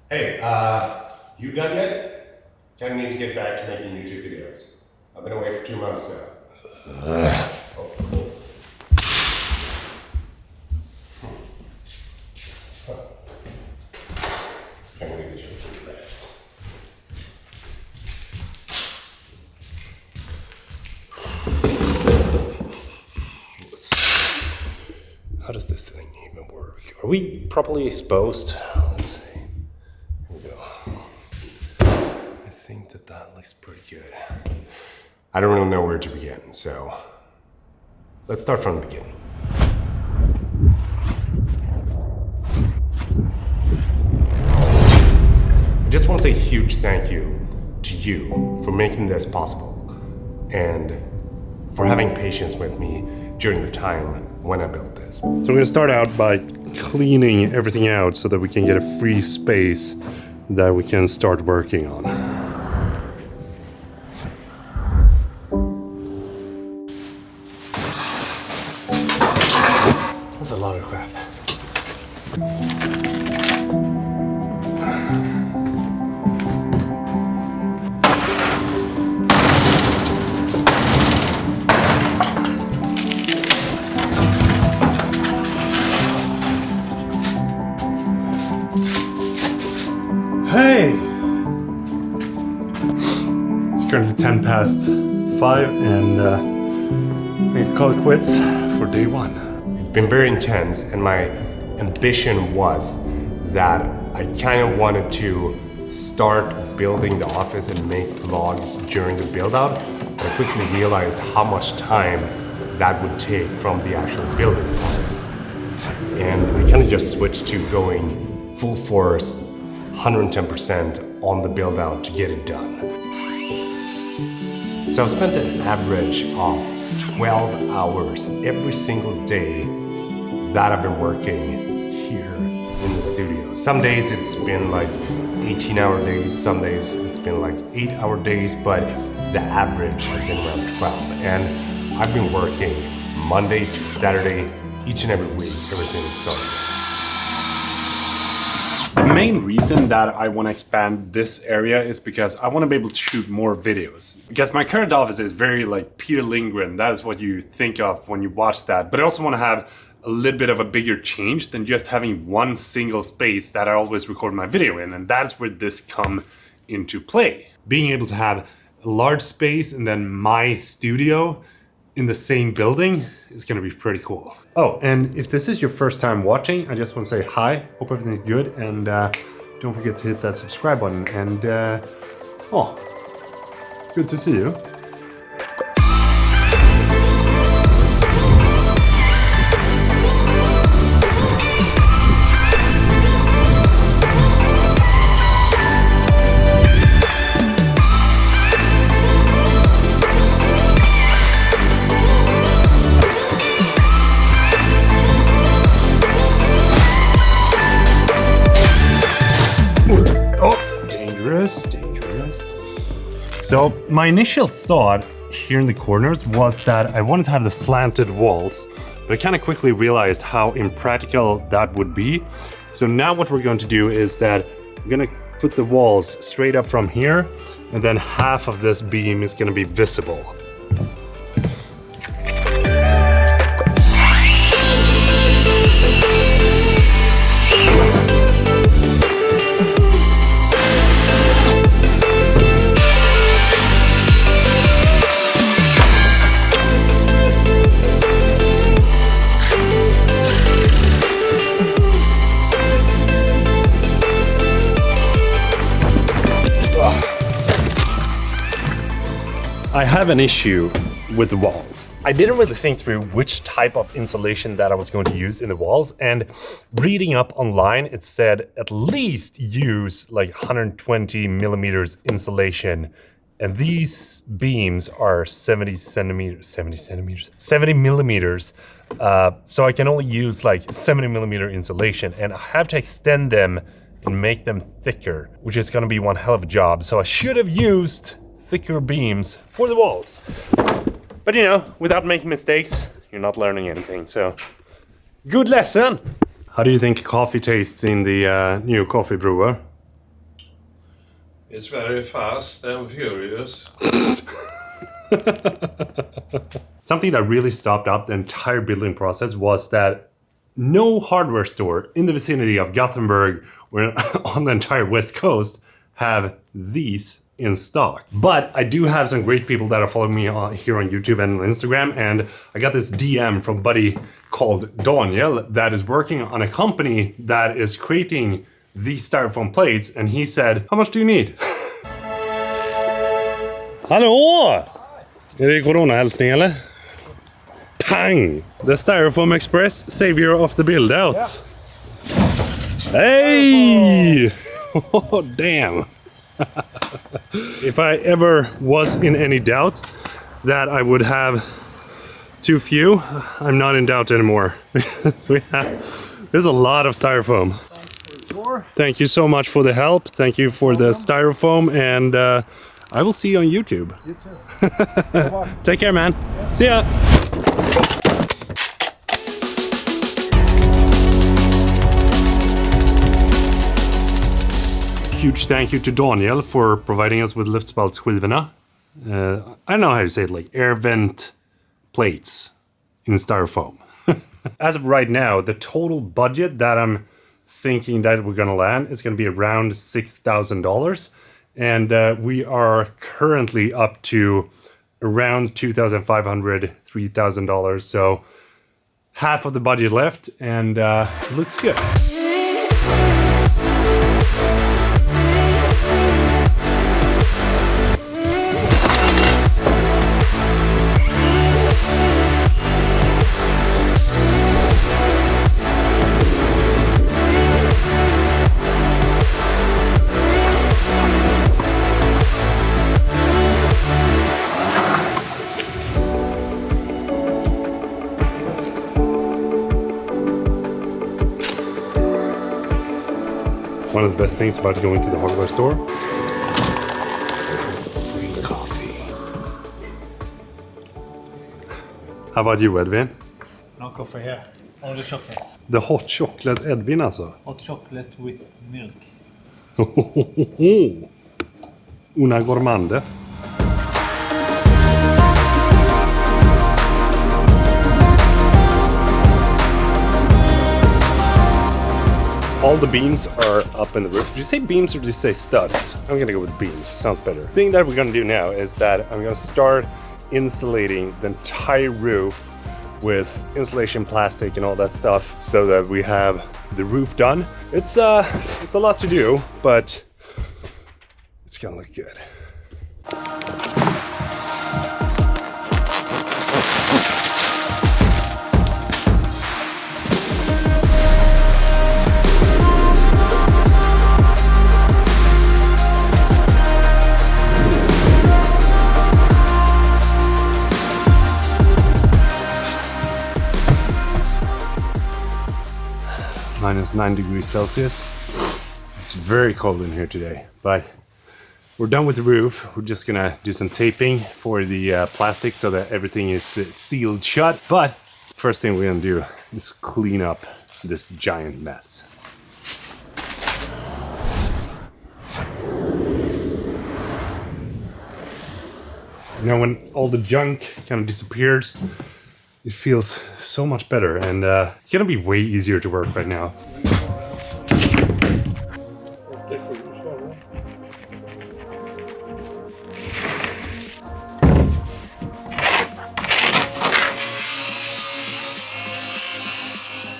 Hey, you done yet? Kind of need to get back to making YouTube videos. I've been away for 2 months now. Oh, cool. Can't believe it just left. Let's see. How does this thing even work? Are we properly exposed? Let's see. Here we go. I think that looks pretty good. I don't really know where to begin, so let's start from the beginning. I just want to say a huge thank you to you for making this possible and for having patience with me during the time when I built this. So I'm going to start out by cleaning everything out so that we can get a free space that we can start working on. That's a lot of crap. Hey! It's currently 5:10 and we can call it quits for day one. It's been very intense, and my ambition was that I kind of wanted to start building the office and make vlogs during the build out, but I quickly realized how much time that would take from the actual building part. And I kind of just switched to going full force, 110% on the build out to get it done. So I've spent an average of 12 hours every single day that I've been working here in the studio. Some days it's been like 18-hour days, some days it's been like 8-hour days, but the average has been around 12. And I've been working Monday to Saturday each and every week ever since it started. The main reason that I want to expand this area is because I want to be able to shoot more videos. Because my current office is very like Peter Lindgren, that is what you think of when you watch that. But I also want to have a little bit of a bigger change than just having one single space that I always record my video in. And that's where this come into play. Being able to have a large space and then my studio in the same building is gonna be pretty cool. Oh, and if this is your first time watching, I just want to say hi, hope everything's good, and don't forget to hit that subscribe button, and good to see you. Dangerous. So my initial thought here in the corners was that I wanted to have the slanted walls, but I kind of quickly realized how impractical that would be. So now what we're going to do is that I'm gonna put the walls straight up from here, and then half of this beam is gonna be visible. I have an issue with the walls. I didn't really think through which type of insulation that I was going to use in the walls, and reading up online, it said at least use like 120 millimeters insulation, and these beams are 70 millimeters. So I can only use like 70 millimeter insulation, and I have to extend them and make them thicker, which is gonna be one hell of a job. So I should have used thicker beams for the walls. But you know, without making mistakes, you're not learning anything, so good lesson! How do you think coffee tastes in the new coffee brewer? It's very fast and furious. Something that really stopped up the entire building process was that no hardware store in the vicinity of Gothenburg or on the entire West Coast have these in stock. But I do have some great people that are following me here on YouTube and on Instagram, and I got this DM from a buddy called Daniel that is working on a company that is creating these styrofoam plates, and he said, how much do you need? Hallå! Är det coronahälsning eller? Tang! The Styrofoam Express, savior of the build-out. Yeah. Hey! Oh, damn. If I ever was in any doubt that I would have too few, I'm not in doubt anymore. There's a lot of styrofoam. Thank you so much for the help. Thank you for the styrofoam, and I will see you on YouTube. You too. Take care, man. Yeah. See ya. Huge thank you to Daniel for providing us with luftspaltsskivorna. I don't know how you say it, like air vent plates in styrofoam. As of right now, the total budget that I'm thinking that we're gonna land is gonna be around $6,000. And we are currently up to around $2,500, $3,000. So half of the budget left, and looks good. One of the best things about going to the hardware store. Free coffee. How about you, Edvin? No coffee here. Only chocolate. The hot chocolate Edvin alltså. Hot chocolate with milk. Una gourmande. All the beams are up in the roof. Did you say beams or did you say studs? I'm gonna go with beams, sounds better. The thing that we're gonna do now is that I'm gonna start insulating the entire roof with insulation plastic and all that stuff so that we have the roof done. It's a lot to do, but it's gonna look good. -9 degrees Celsius. It's very cold in here today, but we're done with the roof. We're just gonna do some taping for the plastic so that everything is sealed shut. But first thing we're gonna do is clean up this giant mess. You know, when all the junk kind of disappears, it feels so much better, and it's gonna be way easier to work right now.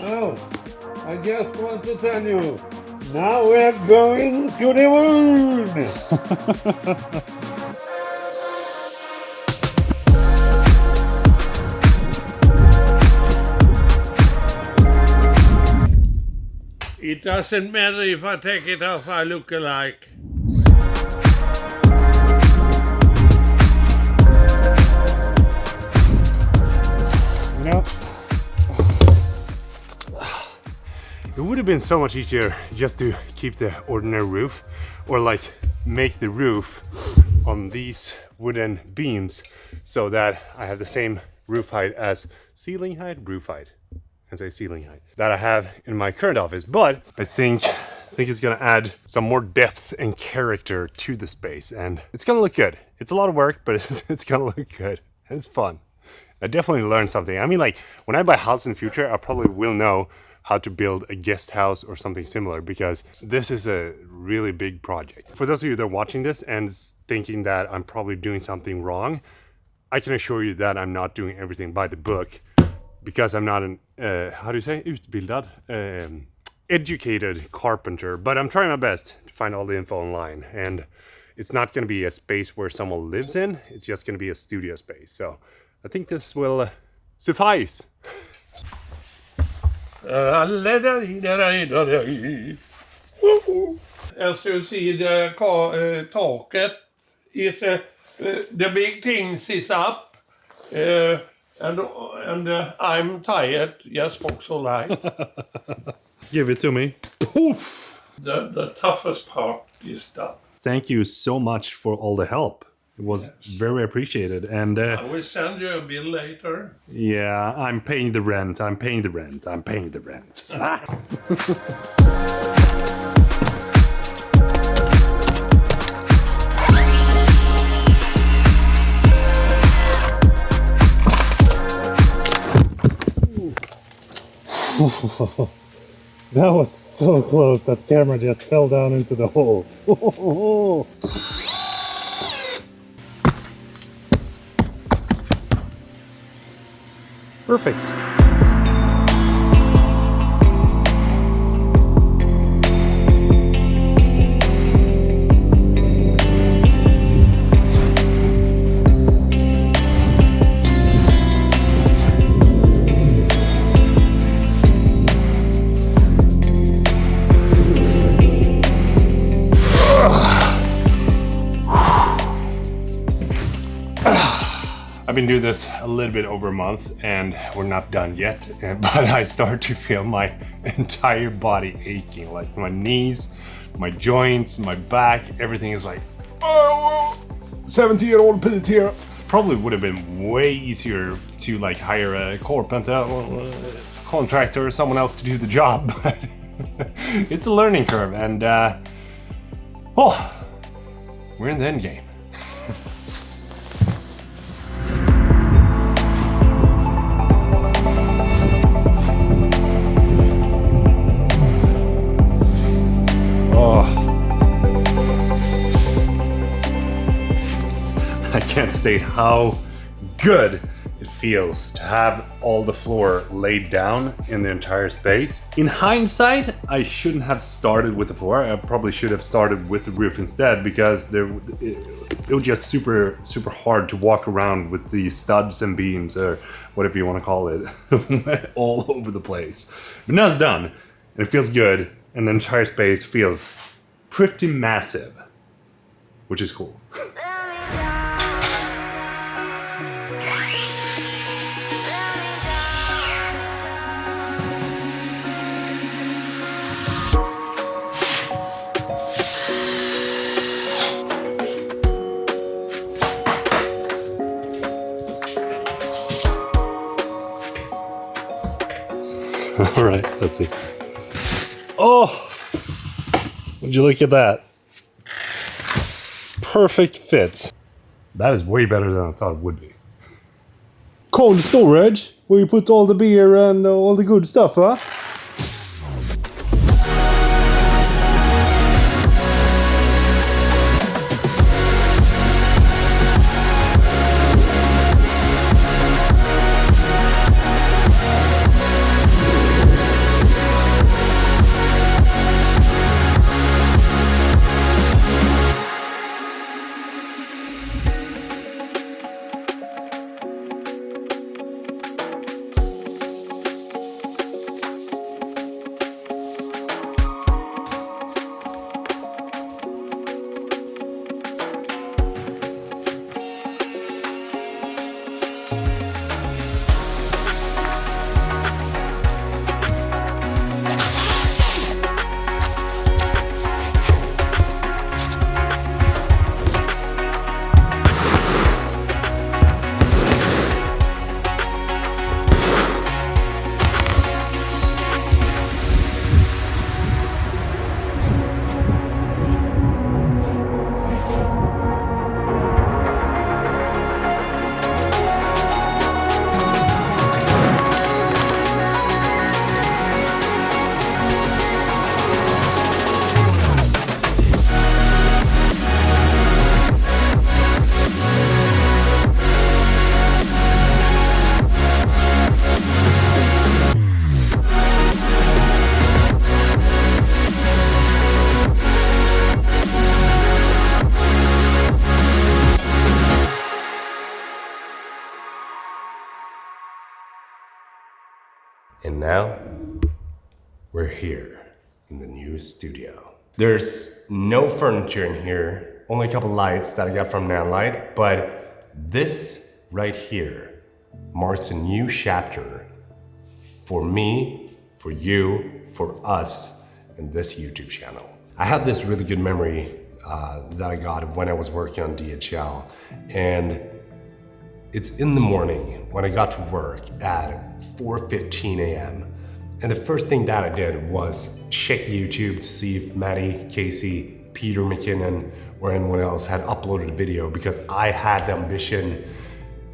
Oh, I just want to tell you, now we're going to the moon! It doesn't matter if I take it off, I look alike. You know, it would have been so much easier just to keep the ordinary roof, or like make the roof on these wooden beams so that I have the same roof height as ceiling height, roof height. I say ceiling height, that I have in my current office. But I think it's gonna add some more depth and character to the space, and it's gonna look good. It's a lot of work, but it's gonna look good. And it's fun. I definitely learned something. I mean, like, when I buy a house in the future, I probably will know how to build a guest house or something similar, because this is a really big project. For those of you that are watching this and thinking that I'm probably doing something wrong, I can assure you that I'm not doing everything by the book, because I'm not an, how do you say, utbildad? Educated carpenter, but I'm trying my best to find all the info online, and it's not going to be a space where someone lives in, it's just going to be a studio space. So I think this will suffice. As you see, the taket is the big things is up, and I'm tired. Yes, also like. Give it to me. Poof! The toughest part is done. Thank you so much for all the help. It was very appreciated, and I will send you a bill later. yeah, I'm paying the rent. I'm paying the rent. I'm paying the rent. That was so close that camera just fell down into the hole. Perfect. I've been doing this a little bit over a month, and we're not done yet, but I start to feel my entire body aching, like my knees, my joints, my back, everything is like, oh, 70-year-old Peter. Probably would have been way easier to like hire a carpenter or a contractor or someone else to do the job, but it's a learning curve, and we're in the end game. I can't state how good it feels to have all the floor laid down in the entire space. In hindsight, I shouldn't have started with the floor. I probably should have started with the roof instead, because it was just super hard to walk around with the studs and beams, or whatever you want to call it, all over the place. But now it's done, and it feels good, and the entire space feels pretty massive, which is cool. All right, let's see. Oh, would you look at that? Perfect fits. That is way better than I thought it would be. Cold storage, where you put all the beer and all the good stuff, huh? And now, we're here in the new studio. There's no furniture in here, only a couple lights that I got from Nanlite, but this right here marks a new chapter for me, for you, for us, and this YouTube channel. I had this really good memory that I got when I was working on DHL, and it's in the morning when I got to work at 4:15 a.m. And the first thing that I did was check YouTube to see if Maddie, Casey, Peter McKinnon, or anyone else had uploaded a video, because I had the ambition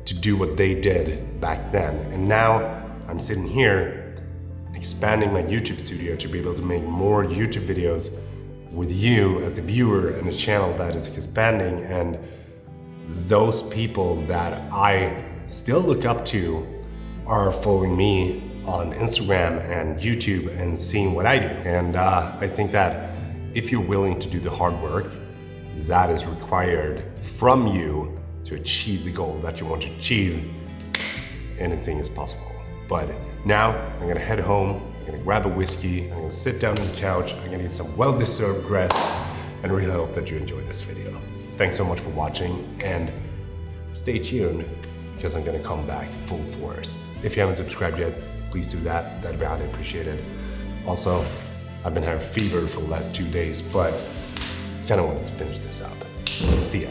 to do what they did back then. And now I'm sitting here expanding my YouTube studio to be able to make more YouTube videos with you as the viewer, and a channel that is expanding. And those people that I still look up to are following me on Instagram and YouTube and seeing what I do. And I think that if you're willing to do the hard work that is required from you to achieve the goal that you want to achieve, anything is possible. But now I'm gonna head home, I'm gonna grab a whiskey, I'm gonna sit down on the couch, I'm gonna get some well-deserved rest, and really hope that you enjoyed this video. Thanks so much for watching, and stay tuned, because I'm gonna come back full force. If you haven't subscribed yet, please do that, that'd be highly appreciated. Also, I've been having fever for the last 2 days, but kinda wanted to finish this up. See ya.